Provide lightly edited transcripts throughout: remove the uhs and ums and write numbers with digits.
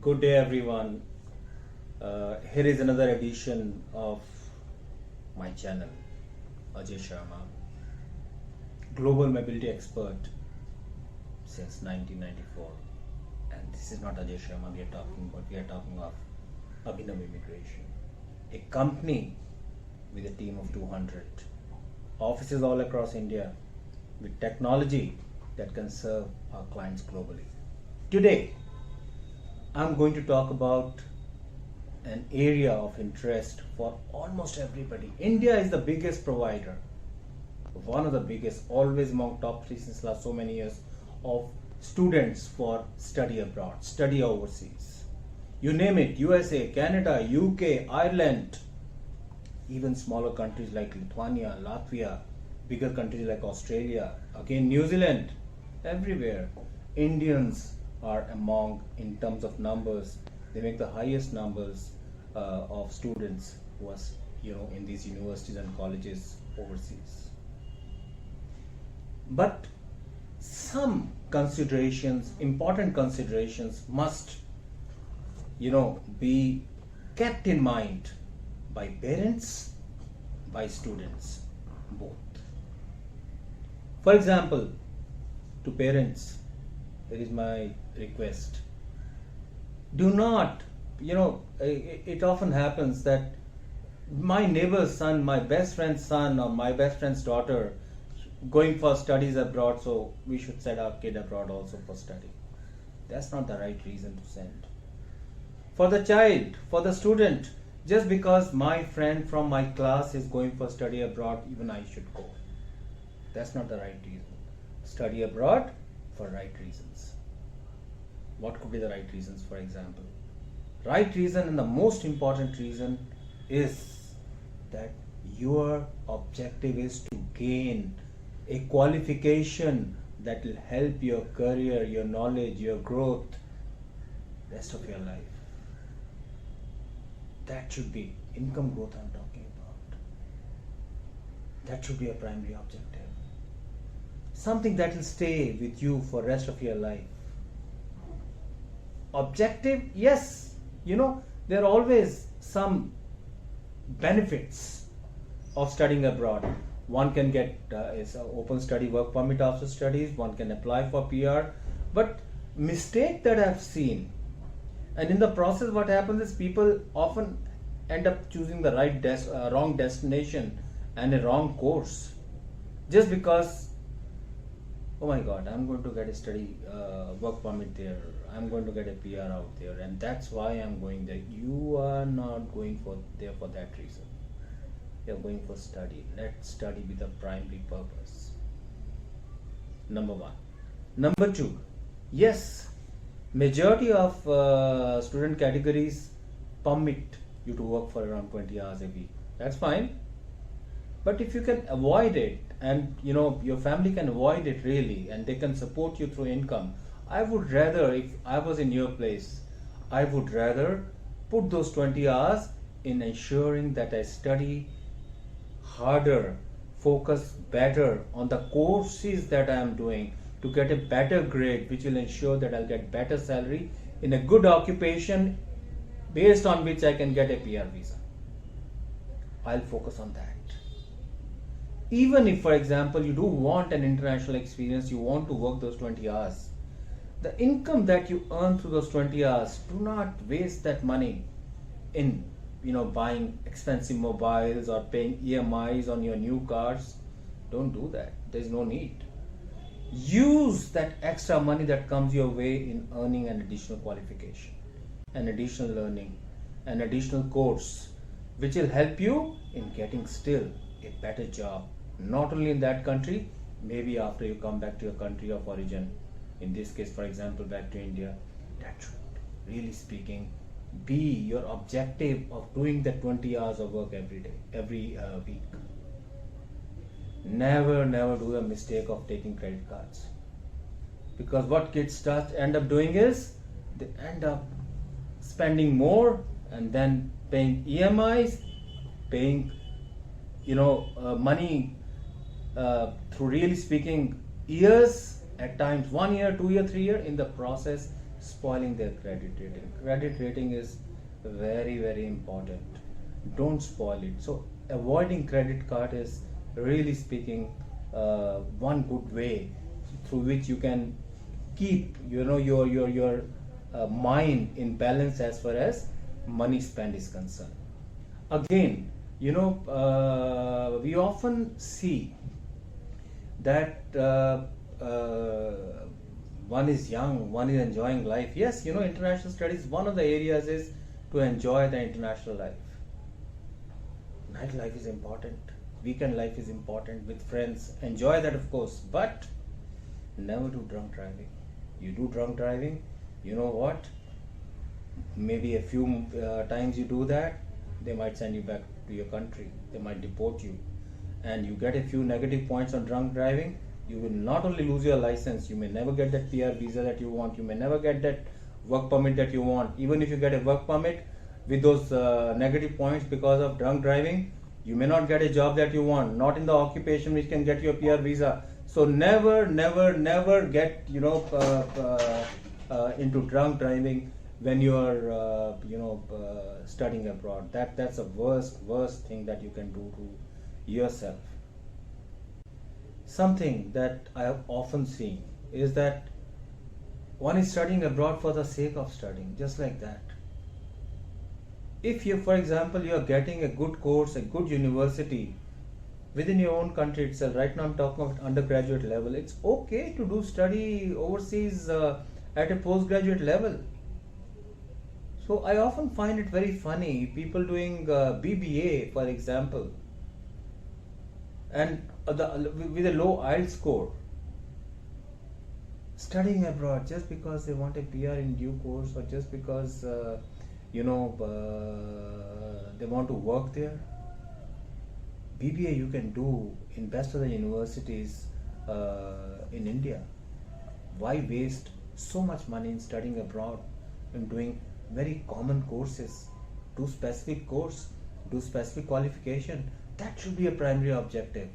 Good day, everyone. Here is another edition of my channel, Ajay Sharma, global mobility expert since 1994. And this is not Ajay Sharma we are talking of Abhinav Immigration, a company with a team of 200 offices all across India with technology that can serve our clients globally. Today, I'm going to talk about an area of interest for almost everybody. India is the biggest provider, one of the biggest, always among top three since last so many years, of students for study abroad, study overseas. You name it, USA, Canada, UK, Ireland, even smaller countries like Lithuania, Latvia, bigger countries like Australia, again New Zealand, everywhere. Indians are among, in terms of numbers, they make the highest numbers of students who are in these universities and colleges overseas. But some considerations, important considerations, must be kept in mind by parents, by students, both. For example, to parents, here is my request. Do not, it often happens that my neighbor's son, my best friend's son, or my best friend's daughter going for studies abroad, so we should send our kid abroad also for study. That's not the right reason to send. For the child, for the student, just because my friend from my class is going for study abroad, even I should go. That's not the right reason. Study abroad for right reasons. What could be the right reasons, for example? Right reason, and the most important reason, is that your objective is to gain a qualification that will help your career, your knowledge, your growth, rest of your life. That should be income growth I'm talking about. That should be a primary objective. Something that will stay with you for rest of your life. Objective, yes, there are always some benefits of studying abroad. One can get is an open study work permit after studies, one can apply for PR, but mistake that I've seen, and in the process what happens is people often end up choosing the wrong destination and a wrong course just because, oh my God, I'm going to get a study work permit there, I'm going to get a PR out there, and that's why I'm going there. You are not going there for that reason. You're going for study. Let study be the primary purpose. Number one. Number two, yes, majority of student categories permit you to work for around 20 hours a week. That's fine. But if you can avoid it, and your family can avoid it really, and they can support you through income, I would rather, if I was in your place, I would rather put those 20 hours in ensuring that I study harder, focus better on the courses that I am doing to get a better grade, which will ensure that I'll get better salary in a good occupation based on which I can get a PR visa. I'll focus on that. Even if, for example, you do want an international experience, you want to work those 20 hours, the income that you earn through those 20 hours, do not waste that money in buying expensive mobiles or paying EMIs on your new cars. Don't do that. There's no need. Use that extra money that comes your way in earning an additional qualification, an additional learning, an additional course, which will help you in getting still a better job, not only in that country, maybe after you come back to your country of origin, in this case, for example, back to India. That should, really speaking, be your objective of doing the 20 hours of work every week. Never do a mistake of taking credit cards, because what kids end up doing is they end up spending more and then paying EMIs, paying money through, really speaking, years, at times 1 year, 2 year, 3 year. In the process, spoiling their credit rating. Credit rating is very, very important. Don't spoil it. So avoiding credit card is, really speaking, one good way through which you can keep your mind in balance as far as money spent is concerned. Again, we often see that one is young, one is enjoying life. Yes, international studies, one of the areas is to enjoy the international life. Nightlife is important, weekend life is important with friends. Enjoy that, of course, but never do drunk driving. You do drunk driving, you know what? Maybe a few times you do that, they might send you back to your country. They might deport you. And you get a few negative points on drunk driving, you will not only lose your license, you may never get that PR visa that you want, you may never get that work permit that you want. Even if you get a work permit with those negative points because of drunk driving, you may not get a job that you want, not in the occupation which can get you a PR visa. So never get into drunk driving when you are studying abroad. That's the worst thing that you can do to yourself. Something that I have often seen is that one is studying abroad for the sake of studying, just like that. If you, for example, you are getting a good course, a good university within your own country itself, right now I'm talking about undergraduate level, it's okay to do study overseas at a postgraduate level. So I often find it very funny, people doing BBA, for example, and with a low IELTS score, studying abroad just because they want a PR in due course, or just because they want to work there. BBA you can do in best of the universities in India. Why waste so much money in studying abroad and doing very common courses? Do specific course, do specific qualification. That should be a primary objective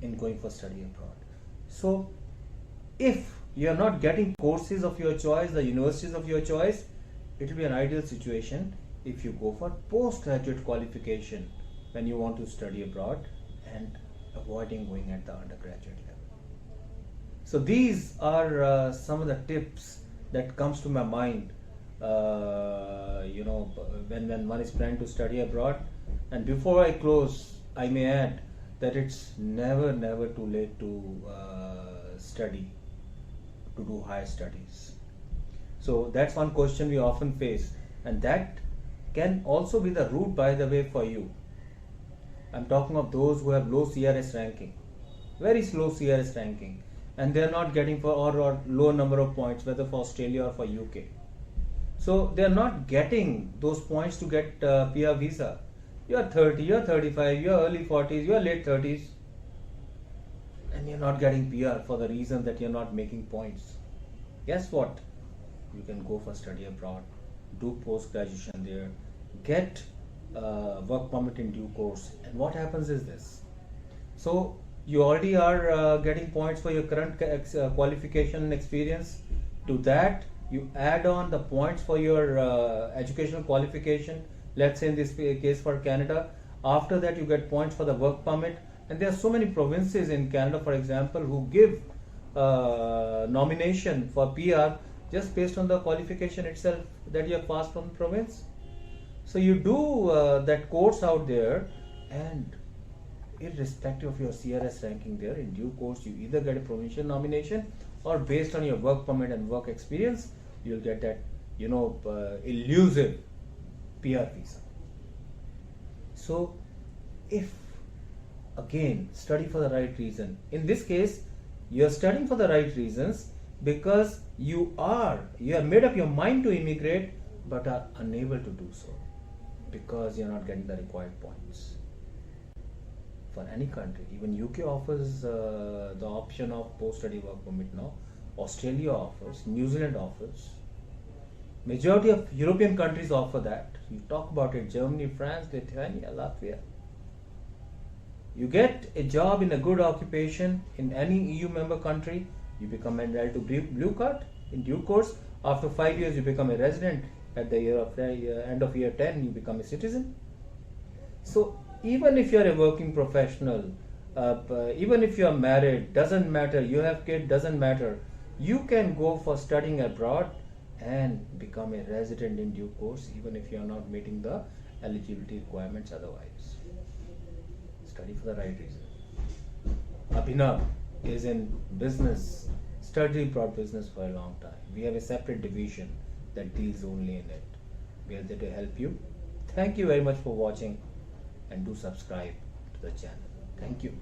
in going for study abroad. So if you are not getting courses of your choice, the universities of your choice, it will be an ideal situation if you go for postgraduate qualification when you want to study abroad, and avoiding going at the undergraduate level. So these are some of the tips that comes to my mind when one is planning to study abroad. And before I close, I may add that it's never too late to study, to do higher studies. So that's one question we often face, and that can also be the route, by the way, for you. I'm talking of those who have low CRS ranking, very slow CRS ranking, and they are not getting for or low number of points, whether for Australia or for UK. So they are not getting those points to get PR visa. You are 30, you are 35, you are early 40s, you are late 30s, and you are not getting PR for the reason that you are not making points. Guess what? You can go for study abroad, do post graduation there, get work permit in due course, and what happens is this. So you already are getting points for your current qualification and experience. To that you add on the points for your educational qualification. Let's say in this case for Canada, after that you get points for the work permit. And there are so many provinces in Canada, for example, who give nomination for PR just based on the qualification itself that you have passed from the province. So you do that course out there, and irrespective of your CRS ranking there, in due course you either get a provincial nomination, or based on your work permit and work experience, you'll get that elusive PR visa. So if, again, study for the right reason. In this case, you are studying for the right reasons because you have made up your mind to immigrate but are unable to do so because you are not getting the required points. For any country, even UK offers the option of post-study work permit now. Australia offers, New Zealand offers. Majority of European countries offer that. You talk about it, Germany, France, Lithuania, Latvia. You get a job in a good occupation in any EU member country, you become entitled to blue card, In due course, after 5 years, you become a resident. At the end of year 10, you become a citizen. So even if you are a working professional, even if you are married, doesn't matter. You have kid, doesn't matter. You can go for studying abroad and become a resident in due course, even if you are not meeting the eligibility requirements otherwise. Study for the right reason. Abhinav is in business, studied abroad business for a long time. We have a separate division that deals only in it. We are there to help you. Thank you very much for watching and do subscribe to the channel. Thank you.